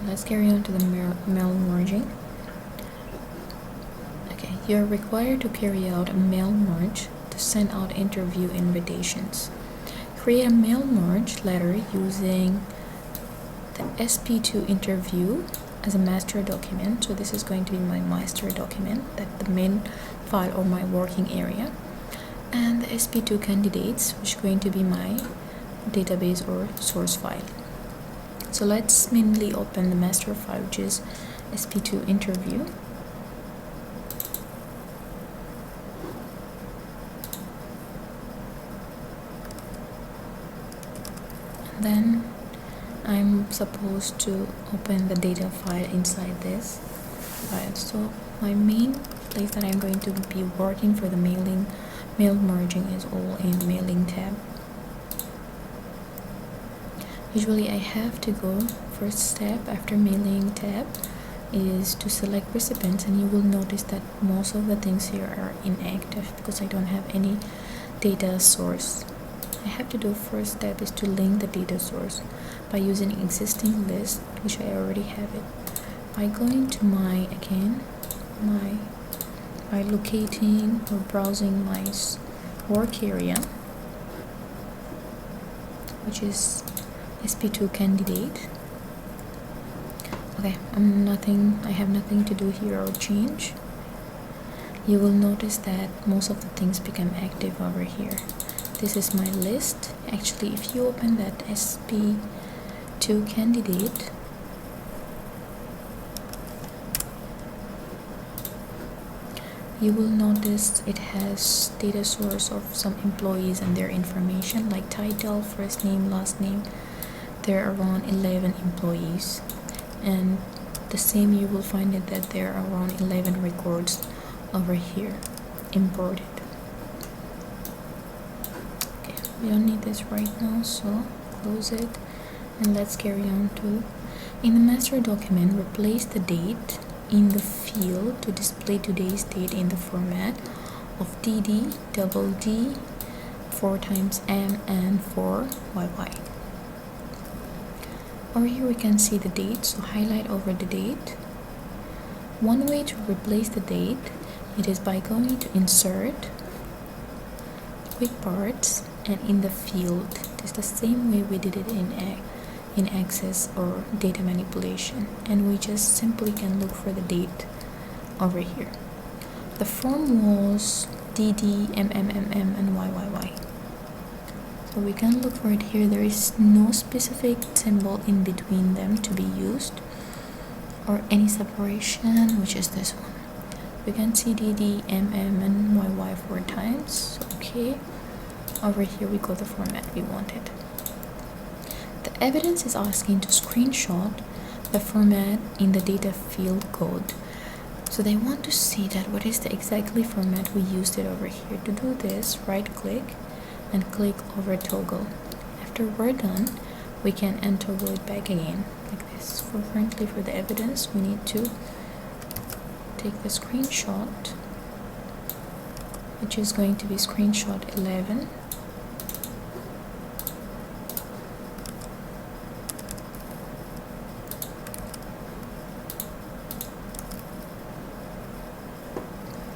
let's carry on to the mail merging. Okay, you're required to carry out a mail merge to send out interview invitations. Create a mail merge letter using the SP2 interview as a master document. So this is going to be my master document, that the main file or my working area, and the SP2 candidates, which is going to be my database or source file. So let's mainly open the master file, which is SP2 interview. And then I'm supposed to open the data file inside this file. So my main place that I'm going to be working for the mail merging is all in mailing tab. Usually I have to go, first step after mailing tab is to select recipients, and you will notice that most of the things here are inactive because I don't have any data source. I have to do first step is to link the data source by using existing list, which I already have it, by going to by locating or browsing my work area, which is SP2 candidate. Okay, I have nothing to do here or change. You will notice that most of the things become active over here. This is my list. Actually, if you open that SP2 candidate, you will notice it has data source of some employees and their information like title, first name, last name. There are around 11 employees, and the same you will find it that there are around 11 records over here imported. Okay, we don't need this right now, so close it, and let's carry on to, in the master document, replace the date in the field to display today's date in the format of DD, double D, 4 times M, and 4 YY. Over here we can see the date, so highlight over the date. One way to replace the date, it is by going to insert, quick parts, and in the field. It's the same way we did it in Access or data manipulation, and we just simply can look for the date over here. The form was DD, MMMM, and YYY. So we can look for it here. There is no specific symbol in between them to be used or any separation, which is this one. We can see DD, MM, and YY 4 times. Okay, over here we got the format we wanted. The evidence is asking to screenshot the format in the data field code. So they want to see that what is the exactly format we used it over here. To do this, right click and click over toggle. After we're done, we can untoggle it back again like this. Currently for the evidence, we need to take the screenshot, which is going to be screenshot 11.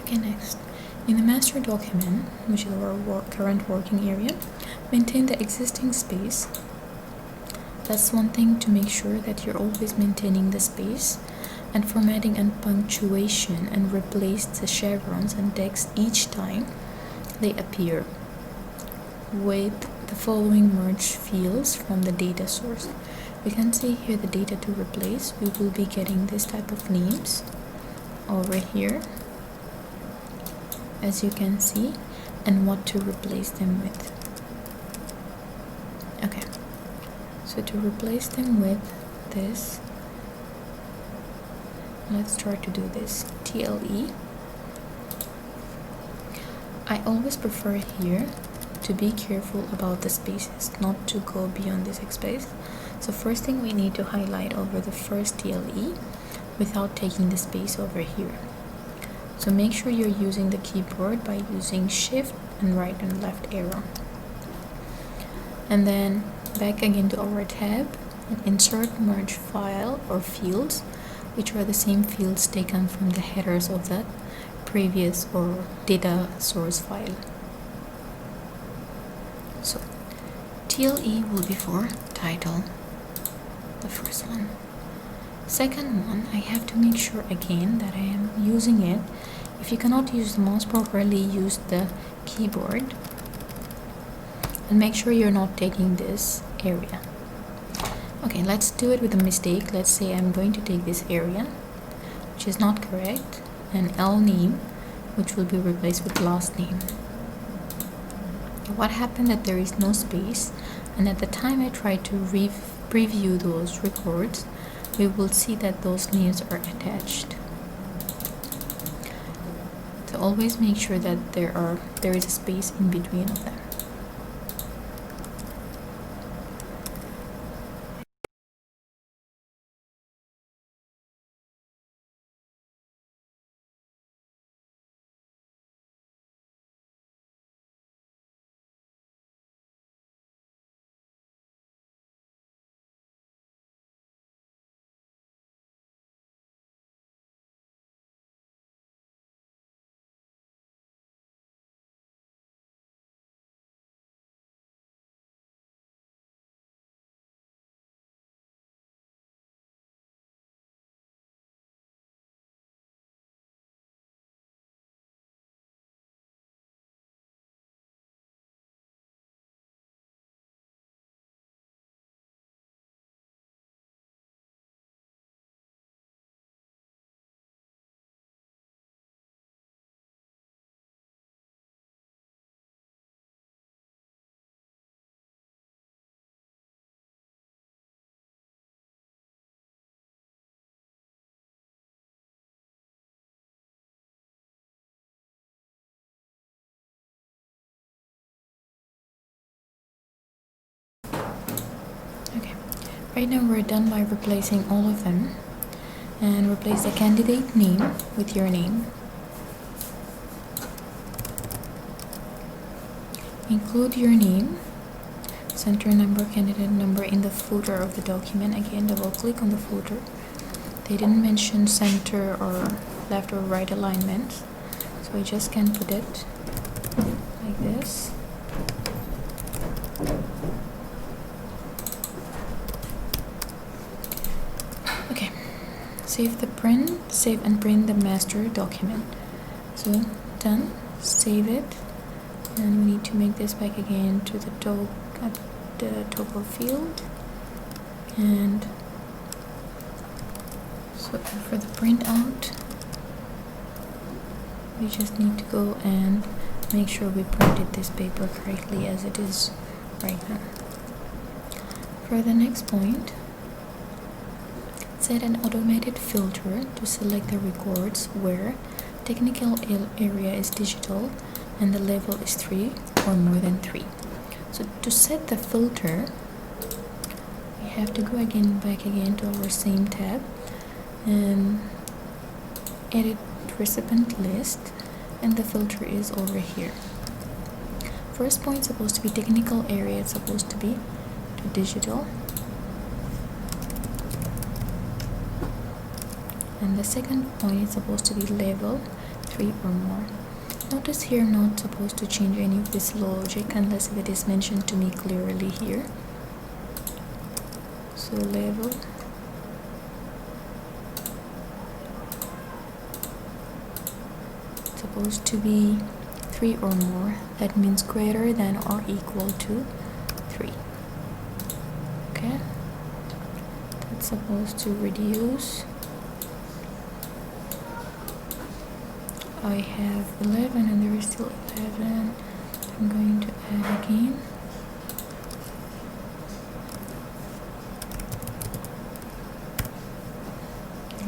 Okay, next. In the master document, which is our current working area, maintain the existing space. That's one thing, to make sure that you're always maintaining the space, and formatting and punctuation, and replace the chevrons and text each time they appear with the following merge fields from the data source. We can see here the data to replace. We will be getting this type of names over here, as you can see, and what to replace them with. Okay, so to replace them with this, let's try to do this. TLE. I always prefer here to be careful about the spaces, not to go beyond this space. So first thing, we need to highlight over the first TLE without taking the space over here. So make sure you're using the keyboard by using shift and right and left arrow. And then back again to our tab, and insert merge file or fields, which are the same fields taken from the headers of the previous or data source file. So TLE will be for title, the first one. Second one, I have to make sure again that I am using it. If you cannot use the mouse properly, use the keyboard, and make sure you're not taking this area. Okay, let's do it with a mistake. Let's say I'm going to take this area, which is not correct, and L name, which will be replaced with last name. What happened that there is no space, and at the time I tried to preview those records, we will see that those names are attached. So always make sure that there is a space in between of them. Okay, right now we're done by replacing all of them, and replace the candidate name with your name. Include your name, center number, candidate number in the footer of the document. Again, double click on the footer. They didn't mention center or left or right alignment, so I just can put it like this. Okay, save and print the master document. So done, save it, and we need to make this back again to the toggle field. And so for the printout, we just need to go and make sure we printed this paper correctly as it is right now. For the next point, set an automated filter to select the records where technical area is digital and the level is 3 or more than 3. So to set the filter, we have to go back again to our same tab and edit recipient list, and the filter is over here. First point is supposed to be technical area, it's supposed to be to digital, and the second point is supposed to be level 3 or more. Notice here I'm not supposed to change any of this logic unless if it is mentioned to me clearly here. So level supposed to be 3 or more. That means greater than or equal to 3. Okay, that's supposed to reduce. I have 11 and there is still 11. I'm going to add again.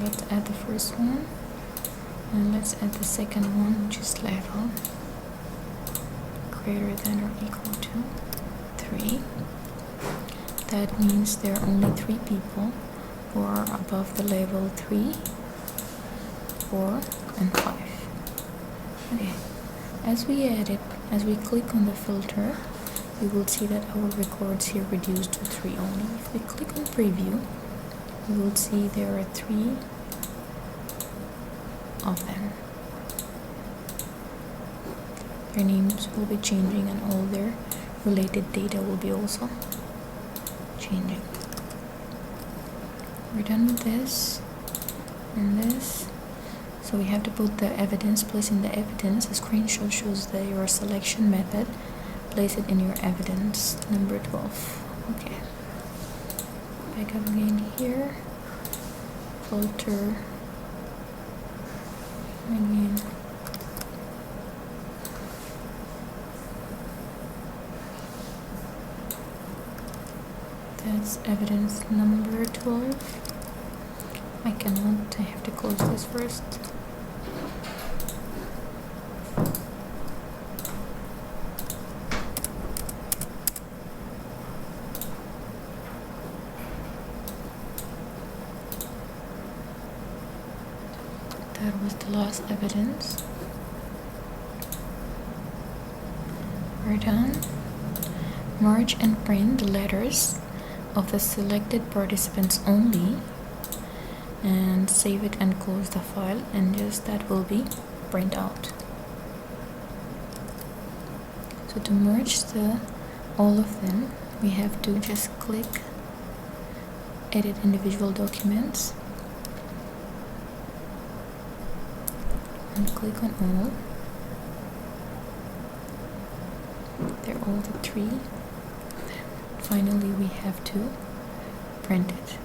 Let's add the first one, and let's add the second one, which is level greater than or equal to 3. That means there are only 3 people who are above the level 3, 4, and 5. Okay, as we click on the filter, you will see that our records here reduced to 3 only. If we click on preview, you will see there are 3 of them. Their names will be changing and all their related data will be also changing. We're done with this and this. So we have to put the evidence, place in the evidence. A screenshot shows your selection method. Place it in your evidence, number 12. Okay. Back up again here. Filter. Again. That's evidence number 12. I have to close this first. That was the last evidence. We're done. Merge and print the letters of the selected participants only, and save it and close the file, and just that will be print out. So to merge all of them, we have to just click edit individual documents and click on all. They're all the 3. Finally we have to print it.